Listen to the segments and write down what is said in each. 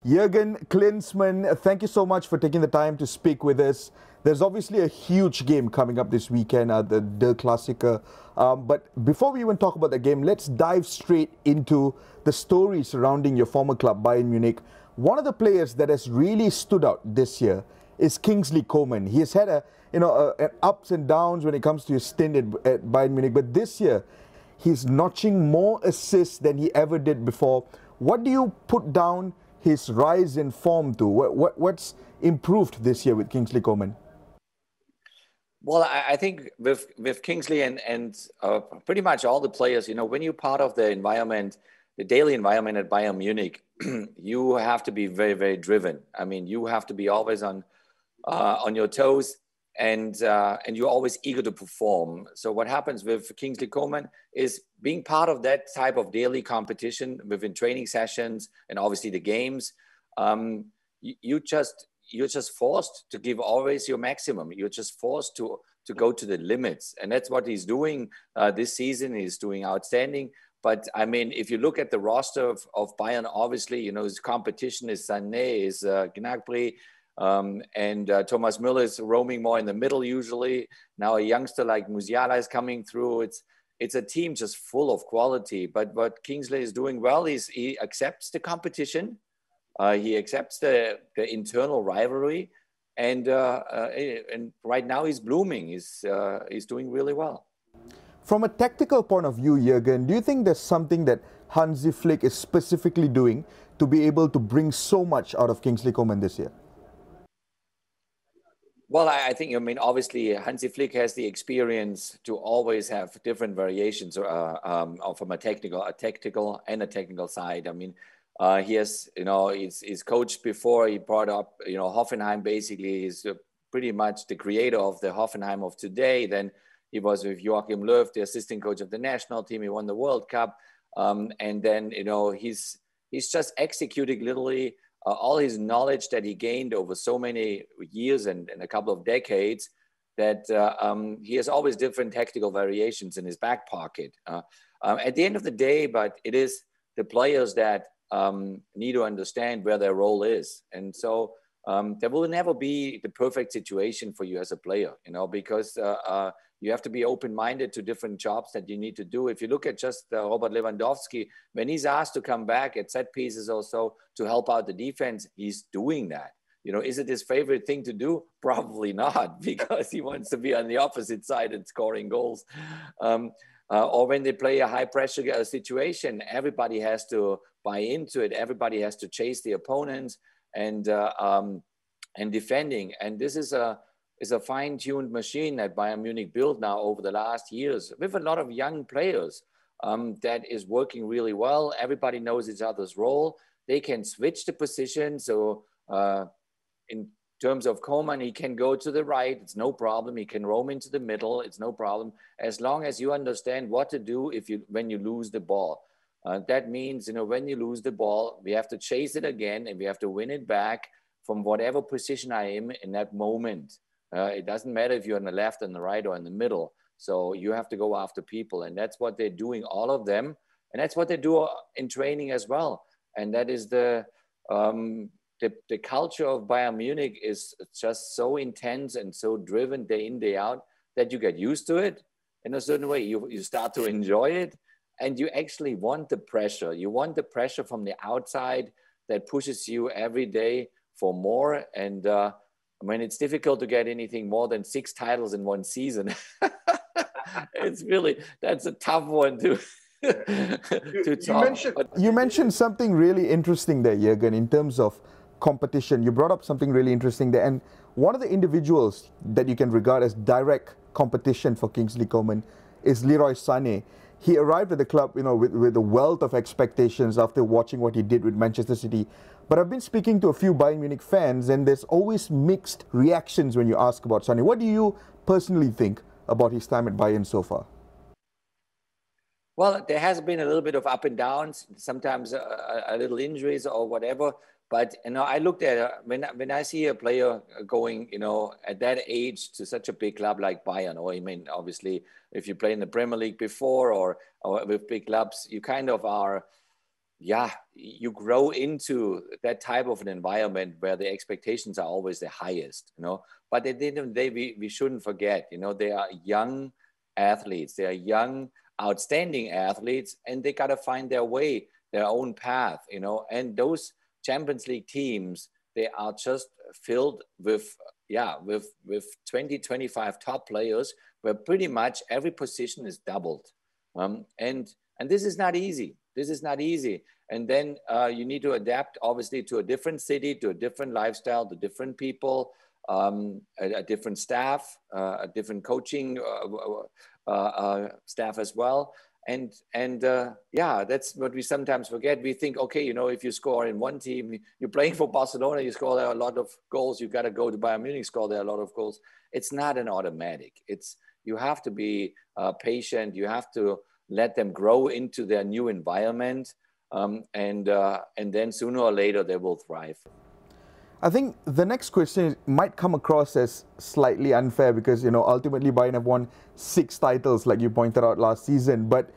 Jurgen Klinsmann, thank you so much for taking the time to speak with us. There's obviously a huge game coming up this weekend, the Der Klassiker. But before we even talk about the game, let's dive straight into the story surrounding your former club, Bayern Munich. One of the players that has really stood out this year is Kingsley Coman. He has had an ups and downs when it comes to his stint at Bayern Munich, but this year he's notching more assists than he ever did before. What do you put down his rise in form to? What's improved this year with Kingsley Coman? Well, I think with Kingsley and pretty much all the players, when you're part of the environment, the daily environment at Bayern Munich, you have to be very, very driven. I mean, you have to be always on your toes, and you're always eager to perform. So what happens with Kingsley Coman is being part of that type of daily competition within training sessions and obviously the games. You're just forced to give always your maximum. You're just forced to go to the limits, and that's what he's doing this season. He's doing outstanding. But I mean, if you look at the roster of Bayern, obviously, his competition is Sané, is Gnabry, and Thomas Müller is roaming more in the middle usually. Now a youngster like Musiala is coming through. It's a team just full of quality. But what Kingsley is doing well is he accepts the competition. He accepts the internal rivalry, and right now he's blooming. He's doing really well. From a tactical point of view, Jurgen, do you think there's something that Hansi Flick is specifically doing to be able to bring so much out of Kingsley Coman this year? Well, I think, obviously Hansi Flick has the experience to always have different variations from a tactical and a technical side. I mean, he has, he's coached before. He brought up, Hoffenheim. Basically, he's pretty much the creator of the Hoffenheim of today. Then he was with Joachim Löw, the assistant coach of the national team. He won the World Cup. And then, he's just executing literally all his knowledge that he gained over so many years and a couple of decades, that he has always different tactical variations in his back pocket. At the end of the day, but it is the players that need to understand where their role is. And so there will never be the perfect situation for you as a player, because you have to be open-minded to different jobs that you need to do. If you look at just Robert Lewandowski, when he's asked to come back at set pieces or so to help out the defense, he's doing that. Is it his favorite thing to do? Probably not, because he wants to be on the opposite side and scoring goals. Or when they play a high-pressure situation, everybody has to buy into it. Everybody has to chase the opponents and defending. And this is a fine-tuned machine that Bayern Munich built now over the last years with a lot of young players that is working really well. Everybody knows each other's role. They can switch the position. So in terms of Coman, he can go to the right. It's no problem. He can roam into the middle. It's no problem. As long as you understand what to do when you lose the ball. That means, when you lose the ball, we have to chase it again and we have to win it back from whatever position I am in that moment. It doesn't matter if you're on the left, on the right, or in the middle. So you have to go after people. And that's what they're doing, all of them. And that's what they do in training as well. And that is the culture of Bayern Munich is just so intense and so driven day in, day out that you get used to it in a certain way. You start to enjoy it, and you actually want the pressure. You want the pressure from the outside that pushes you every day for more. And it's difficult to get anything more than 6 titles in one season. That's a tough one to top. You mentioned something really interesting there, Jurgen, in terms of competition. You brought up something really interesting there. And one of the individuals that you can regard as direct competition for Kingsley Coman is Leroy Sané. He arrived at the club, with a wealth of expectations after watching what he did with Manchester City. But I've been speaking to a few Bayern Munich fans, and there's always mixed reactions when you ask about Sané. What do you personally think about his time at Bayern so far? Well, there has been a little bit of up and downs, sometimes a little injuries or whatever. But I looked at when I see a player going, at that age to such a big club like Bayern, or obviously, if you play in the Premier League before or with big clubs, you kind of are yeah, you grow into that type of an environment where the expectations are always the highest, you know. But at the end of the day, we shouldn't forget, you know, they are young athletes, they are young, outstanding athletes, and they got to find their way, their own path, you know. And those Champions League teams, they are just filled with, yeah, with 20, 25 top players, where pretty much every position is doubled. And this is not easy. This is not easy. And then you need to adapt, obviously, to a different city, to a different lifestyle, to different people, a different staff, a different coaching staff as well. And yeah, that's what we sometimes forget. We think, okay, you know, if you score in one team, you're playing for Barcelona, you score there a lot of goals, you got to go to Bayern Munich, score there a lot of goals. It's not an automatic. You have to be patient. You have to let them grow into their new environment. And then sooner or later, they will thrive. I think the next question might come across as slightly unfair because, you know, ultimately Bayern have won 6 titles, like you pointed out last season. But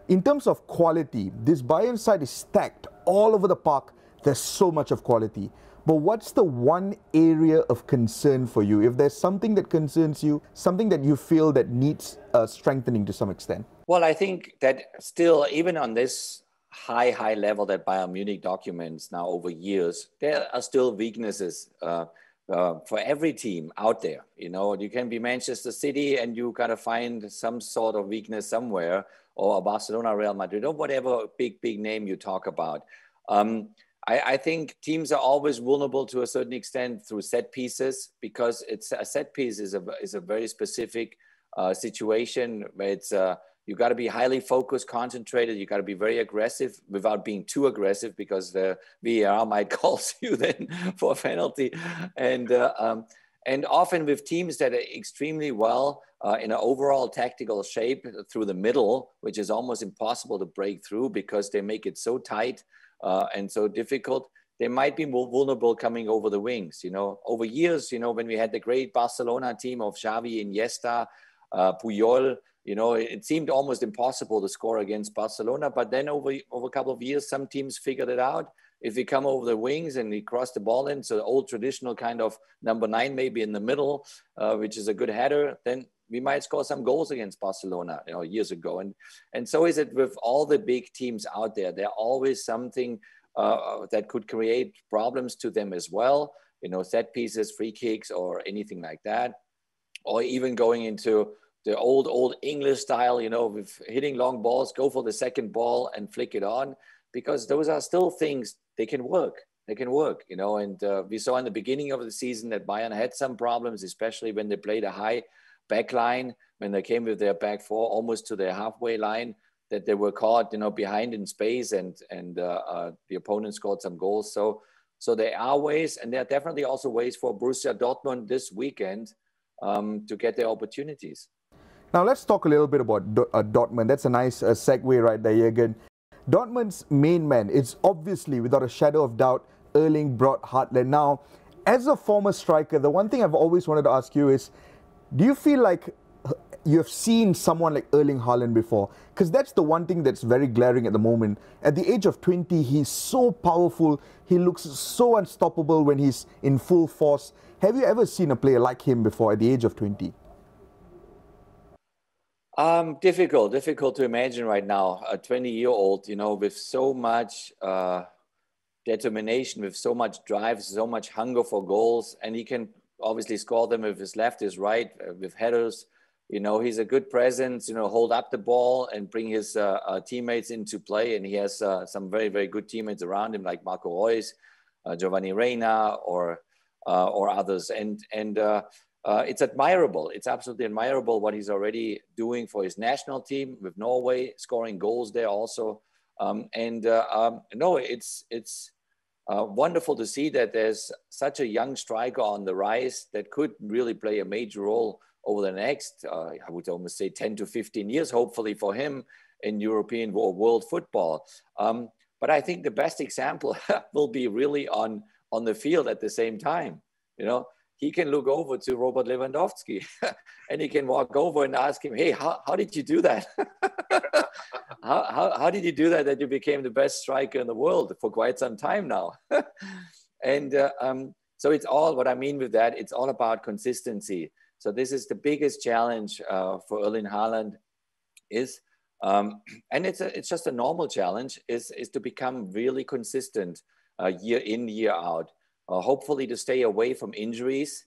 in terms of quality, this Bayern side is stacked all over the park. There's so much of quality. But what's the one area of concern for you? If there's something that concerns you, something that you feel that needs strengthening to some extent? Well, I think that still, even on this high level that Bayern Munich documents now over years, there are still weaknesses for every team out there. You know, you can be Manchester City and you gotta find some sort of weakness somewhere, or Barcelona, Real Madrid, or whatever big name you talk about. I think teams are always vulnerable to a certain extent through set pieces, because a set piece is a very specific situation where it's you got to be highly focused, concentrated. You got to be very aggressive without being too aggressive, because the VAR might call you then for a penalty. And often with teams that are extremely well in an overall tactical shape through the middle, which is almost impossible to break through because they make it so tight and so difficult, they might be more vulnerable coming over the wings. You know, over years, you know, when we had the great Barcelona team of Xavi, Iniesta, Puyol, you know, it seemed almost impossible to score against Barcelona. But then over a couple of years, some teams figured it out. If we come over the wings and we cross the ball in, so the old traditional kind of number 9 maybe in the middle, which is a good header, then we might score some goals against Barcelona, you know, years ago. And so is it with all the big teams out there. There's always something that could create problems to them as well. You know, set pieces, free kicks, or anything like that, or even going into the old English style, you know, with hitting long balls, go for the second ball and flick it on, because those are still things they can work. They can work, you know. And we saw in the beginning of the season that Bayern had some problems, especially when they played a high back line, when they came with their back 4 almost to their halfway line, that they were caught, you know, behind in space, and the opponent scored some goals. So there are ways, and there are definitely also ways for Borussia Dortmund this weekend to get their opportunities. Now let's talk a little bit about Dortmund. That's a nice segue right there, Jurgen. Dortmund's main man is obviously, without a shadow of doubt, Erling Braut Haaland. Now, as a former striker, the one thing I've always wanted to ask you is, do you feel like you have seen someone like Erling Haaland before? Because that's the one thing that's very glaring at the moment. At the age of 20, he's so powerful. He looks so unstoppable when he's in full force. Have you ever seen a player like him before at the age of 20? Difficult to imagine right now. A 20-year-old, you know, with so much determination, with so much drive, so much hunger for goals, and he can obviously score them with his left, his right, with headers. You know, he's a good presence, you know, hold up the ball and bring his teammates into play. And he has some very good teammates around him, like Marco Reus, Giovanni Reina, or others. And it's admirable. It's absolutely admirable what he's already doing for his national team with Norway, scoring goals there also. No, it's wonderful to see that there's such a young striker on the rise that could really play a major role over the next, I would almost say 10 to 15 years, hopefully for him, in European or world football. But I think the best example will be really on the field at the same time. You know, he can look over to Robert Lewandowski and he can walk over and ask him, hey, how did you do that? how did you do that you became the best striker in the world for quite some time now? And so it's all, what I mean with that, it's all about consistency. So this is the biggest challenge for Erling Haaland is, and it's just a normal challenge, is to become really consistent year in, year out. Hopefully to stay away from injuries.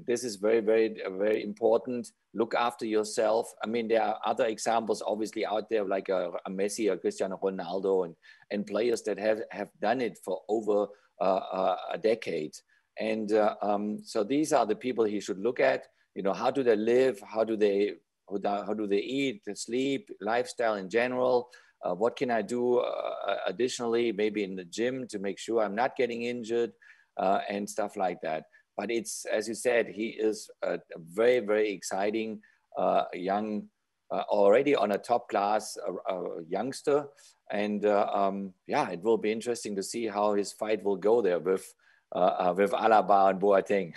This is very, very, very important. Look after yourself. I mean, there are other examples obviously out there like a Messi or Cristiano Ronaldo and players that have done it for over a decade. And so these are the people he should look at. You know, how do they live? How do they eat, sleep, lifestyle in general? What can I do additionally, maybe in the gym to make sure I'm not getting injured and stuff like that. But it's, as you said, he is a very, very exciting young, already on a top class youngster. And yeah, it will be interesting to see how his fight will go there with Alaba and Boateng.